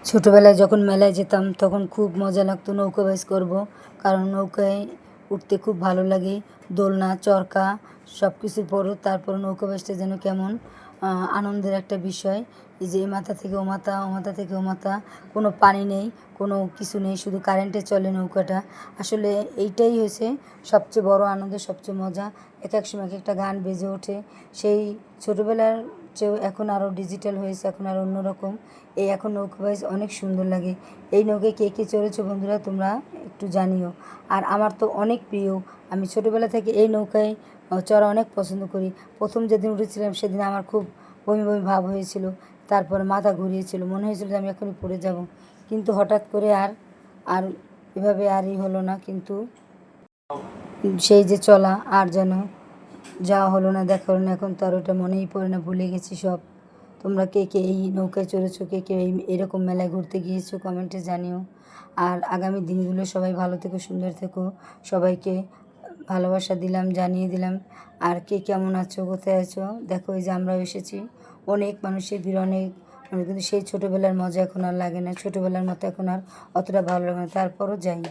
ছোটোবেলায় যখন মেলায় যেতাম তখন খুব মজা লাগতো নৌকা বাইচ করবো, কারণ নৌকায় উঠতে খুব ভালো লাগে। দোলনা চরকা সব কিছুর পরও তারপর নৌকা বাইচটা যেন কেমন আনন্দের একটা বিষয়। এই যে এ মাথা থেকে ও মাথা, ও মাথা থেকে ও মাথা, কোনো পানি নেই, কোনো কিছু নেই, শুধু কারেন্টে চলে নৌকাটা। আসলে এইটাই হয়েছে সবচেয়ে বড় আনন্দ, সবচেয়ে মজা। এক এক সময় এক একটা গান বেজে ওঠে। সেই ছোটোবেলার চেয়েও এখন আরও ডিজিটাল হয়েছে, এখন আরও অন্যরকম। এখন নৌকা বাইচ অনেক সুন্দর লাগে। এই নৌকায় কে কে চড়েছো বন্ধুরা, তোমরা একটু জানিও। আর আমার তো অনেক প্রিয়, আমি ছোটোবেলা থেকে এই নৌকায় চড়া অনেক পছন্দ করি। প্রথম যেদিন উঠেছিলাম সেদিন আমার খুব বমি বমি ভাব হয়েছিল, তারপরে মাথা ঘুরিয়েছিল, মনে হয়েছিল যে আমি এখনই পড়ে যাব। কিন্তু হঠাৎ করে আর আর এভাবে আরই হলো না। কিন্তু সেই যে চলা আর যেন যাওয়া হলো না, দেখা হলো না, এখন তো আর ওটা মনেই পড়ে না, ভুলে গেছি সব। তোমরা কে কে এই নৌকায় চড়েছো, কে কে এরকম মেলায় ঘুরতে গিয়েছো, কমেন্টে জানিও। আর আগামী দিনগুলো সবাই ভালো থেকো, সুন্দর থেকো। সবাইকে ভালোবাসা দিলাম, জানিয়ে দিলাম। আর কে কেমন আছো, কোথায় আছো, দেখো এই যে আমরাও এসেছি। অনেক মানুষের ভিড়, অনেক মানে, কিন্তু সেই ছোটোবেলার মজা এখন আর লাগে না, ছোটোবেলার মতো এখন আর অতটা ভালো লাগে না, তারপরও যাই।